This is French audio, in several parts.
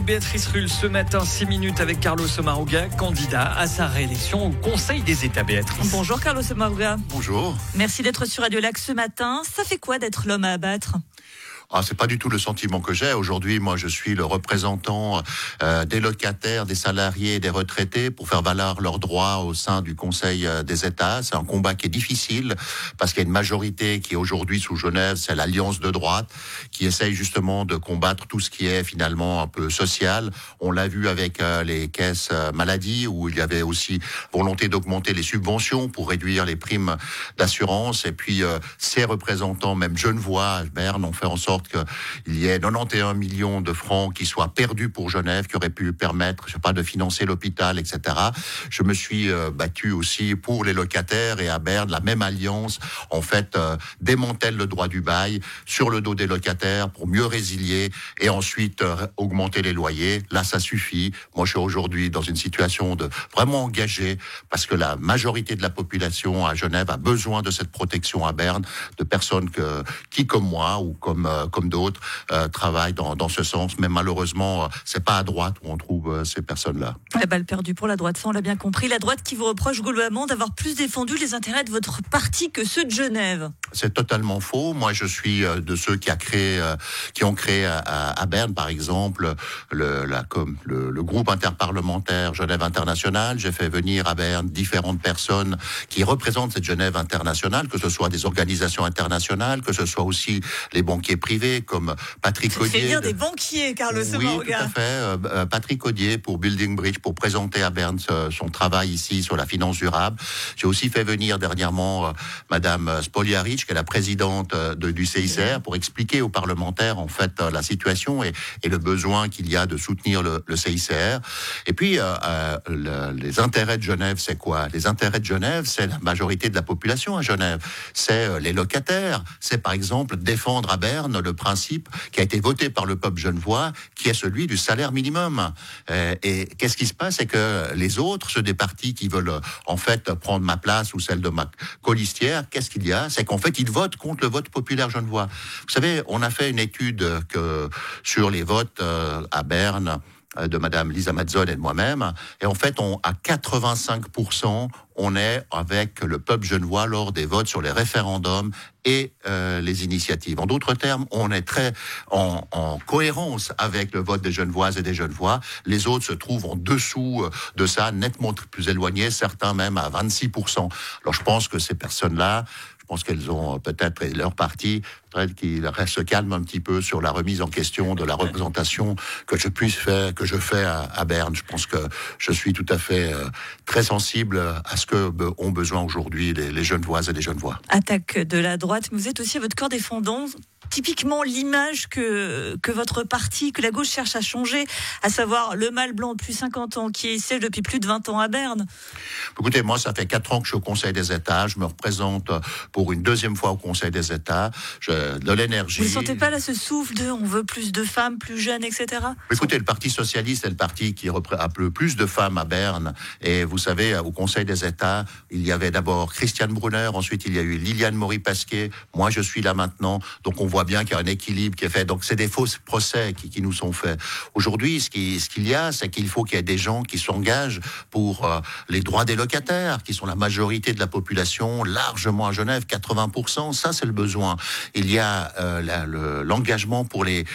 Béatrice Rulle ce matin, 6 minutes avec Carlos Maruga, candidat à sa réélection au Conseil des États. Béatrice. Bonjour Carlos Maruga. Bonjour. Merci d'être sur Radio Lac ce matin. Ça fait quoi d'être l'homme à abattre ? C'est pas du tout le sentiment que j'ai. Aujourd'hui, moi, je suis le représentant des locataires, des salariés, des retraités pour faire valoir leurs droits au sein du Conseil des États. C'est un combat qui est difficile parce qu'il y a une majorité qui est aujourd'hui sous Genève, c'est l'Alliance de droite, qui essaye justement de combattre tout ce qui est finalement un peu social. On l'a vu avec les caisses maladie où il y avait aussi volonté d'augmenter les subventions pour réduire les primes d'assurance. Et puis, ces représentants, même genevois, Berne, ont fait en sorte qu'il y ait 91 millions de francs qui soient perdus pour Genève, qui auraient pu permettre, de financer l'hôpital, etc. Je me suis battu aussi pour les locataires et à Berne, la même alliance, en fait, démantèle le droit du bail sur le dos des locataires pour mieux résilier et ensuite augmenter les loyers. Là, ça suffit. Moi, je suis aujourd'hui dans une situation de vraiment engagée parce que la majorité de la population à Genève a besoin de cette protection à Berne, de personnes qui, comme moi ou comme d'autres, travaillent dans ce sens. Mais malheureusement, c'est pas à droite où on trouve ces personnes-là. La balle perdue pour la droite, ça on l'a bien compris. La droite qui vous reproche globalement d'avoir plus défendu les intérêts de votre parti que ceux de Genève. C'est totalement faux. Moi, je suis de ceux qui ont créé à Berne, par exemple, le groupe interparlementaire Genève Internationale. J'ai fait venir à Berne différentes personnes qui représentent cette Genève internationale, que ce soit des organisations internationales, que ce soit aussi les banquiers privés comme Patrick Audier. C'est bien des banquiers, Carlos Maruga. Oui, tout à fait. Patrick Audier pour Building Bridge, pour présenter à Berne son travail ici sur la finance durable. J'ai aussi fait venir dernièrement Madame Spoliaric, qui est la présidente du CICR, pour expliquer aux parlementaires en fait la situation et le besoin qu'il y a de soutenir le CICR. Et puis les intérêts de Genève, c'est quoi ? Les intérêts de Genève, c'est la majorité de la population à Genève. C'est les locataires. C'est par exemple défendre à Berne le principe qui a été voté par le peuple genevois, qui est celui du salaire minimum. Et qu'est-ce qui se passe ? C'est que les autres, ceux des partis qui veulent en fait prendre ma place ou celle de ma colistière, qu'est-ce qu'il y a ? C'est qu'en fait, ils votent contre le vote populaire genevois. Vous savez, on a fait une étude sur les votes à Berne de Madame Lisa Mazzone et de moi-même, et en fait, à 85%, on est avec le peuple genevois lors des votes sur les référendums et les initiatives. En d'autres termes, on est très en cohérence avec le vote des Genevoises et des Genevois. Les autres se trouvent en dessous de ça, nettement plus éloignés, certains même à 26%. Alors je pense que ces personnes-là, je pense qu'elles ont peut-être leur parti, peut-être qu'ils se calment un petit peu sur la remise en question de la représentation que je fais à Berne. Je pense que je suis tout à fait très sensible à ce que ont besoin aujourd'hui les Genevoises et les Genevois. Attaque de la droite, mais vous êtes aussi à votre corps défendant typiquement l'image que votre parti, que la gauche cherche à changer, à savoir le mâle blanc de plus de 50 ans qui siège depuis plus de 20 ans à Berne. Écoutez, moi, ça fait 4 ans que je suis au Conseil des États. Je me représente pour une deuxième fois au Conseil des États. De l'énergie. Vous ne sentez pas là ce souffle de on veut plus de femmes, plus jeunes, etc. Écoutez, le Parti socialiste est le parti qui a le plus de femmes à Berne. Et vous savez, au Conseil des États, il y avait d'abord Christiane Brunner, ensuite il y a eu Liliane Maury-Pasquier. Moi, je suis là maintenant. Donc, on voit bien qu'il y a un équilibre qui est fait. Donc, c'est des faux procès qui nous sont faits. Aujourd'hui, ce qu'il y a, c'est qu'il faut qu'il y ait des gens qui s'engagent pour les droits des locataires, qui sont la majorité de la population, largement à Genève, 80%. Ça, c'est le besoin. Il y a l'engagement pour les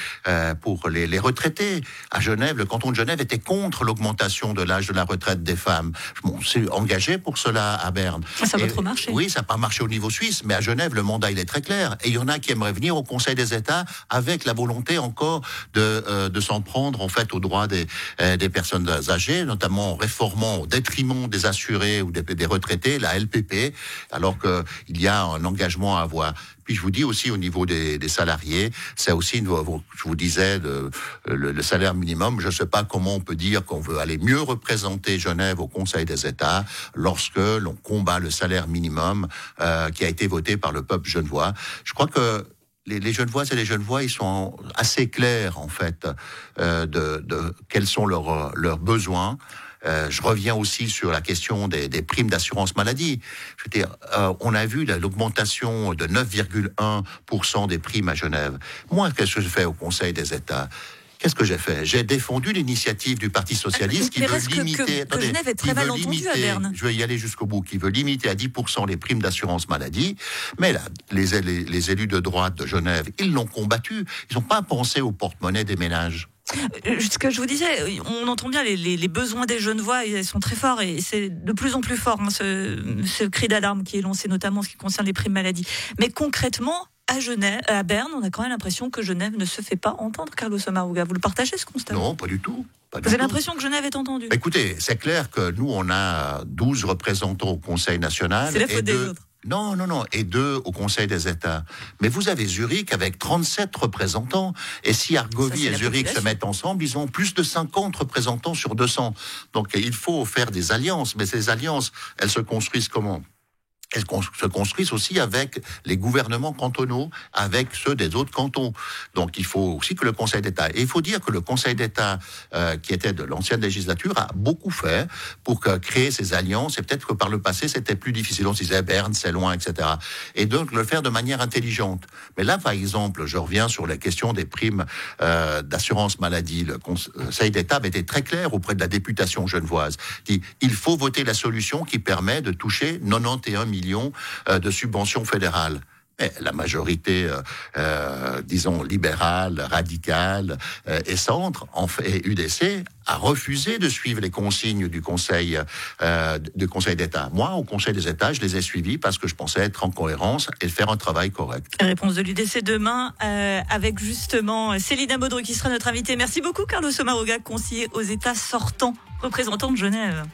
retraités. À Genève, le canton de Genève était contre l'augmentation de l'âge de la retraite des femmes. On s'est engagé pour cela à Berne. Ça va trop marcher. Oui, ça n'a pas marché au niveau suisse, mais à Genève, le mandat, il est très clair. Et il y en a qui aimeraient venir au Conseil des États avec la volonté encore de s'en prendre, en fait, aux droits des personnes âgées, notamment en réformant au détriment des assurés ou des retraités, la LPP, alors qu'il y a un engagement à avoir. Puis je vous dis aussi au niveau des salariés, c'est aussi, je vous disais, le salaire minimum. Je ne sais pas comment on peut dire qu'on veut aller mieux représenter Genève au Conseil des États lorsque l'on combat le salaire minimum qui a été voté par le peuple genevois. Je crois que les Genevoises et les Genevois, ils sont assez clairs, en fait, de quels sont leurs besoins. Je reviens aussi sur la question des primes d'assurance maladie. Je veux dire, on a vu l'augmentation de 9,1% des primes à Genève. Moi, qu'est-ce que je fais au Conseil des États ? Qu'est-ce que j'ai fait? J'ai défendu l'initiative du Parti socialiste qui veut limiter... Que Genève est très mal entendue à Berne. Je vais y aller jusqu'au bout. Qui veut limiter à 10% les primes d'assurance maladie. Mais là, les élus de droite de Genève, ils l'ont combattu. Ils n'ont pas pensé au porte-monnaie des ménages. Ce que je vous disais, on entend bien les besoins des Genevois, ils sont très forts et c'est de plus en plus fort, hein, ce cri d'alarme qui est lancé notamment en ce qui concerne les primes maladie. Mais concrètement, à Berne, on a quand même l'impression que Genève ne se fait pas entendre, Carlos Sommaruga. Vous le partagez, ce constat? Non, pas du tout. Vous avez l'impression que Genève est entendue? Écoutez, c'est clair que nous, on a 12 représentants au Conseil national. C'est la faute des autres. Non, et 2 au Conseil des États. Mais vous avez Zurich avec 37 représentants. Et si Argovie et Zurich se mettent ensemble, ils ont plus de 50 représentants sur 200. Donc il faut faire des alliances. Mais ces alliances, elles se construisent comment? Elles se construisent aussi avec les gouvernements cantonaux, avec ceux des autres cantons. Donc il faut aussi que le Conseil d'État... Et il faut dire que le Conseil d'État, qui était de l'ancienne législature, a beaucoup fait pour créer ces alliances. Et peut-être que par le passé, c'était plus difficile. On se disait, Berne, c'est loin, etc. Et donc le faire de manière intelligente. Mais là, par exemple, je reviens sur la question des primes d'assurance maladie. Le Conseil d'État avait été très clair auprès de la députation genevoise. Il dit, il faut voter la solution qui permet de toucher 91 millions de subventions fédérales. Mais la majorité, disons, libérale, radicale et centre, et UDC, a refusé de suivre les consignes du Conseil d'État. Moi, au Conseil des États, je les ai suivis parce que je pensais être en cohérence et faire un travail correct. Réponse de l'UDC demain, avec justement Céline Baudru qui sera notre invitée. Merci beaucoup, Carlos Sommaruga, conseiller aux États sortants, représentant de Genève.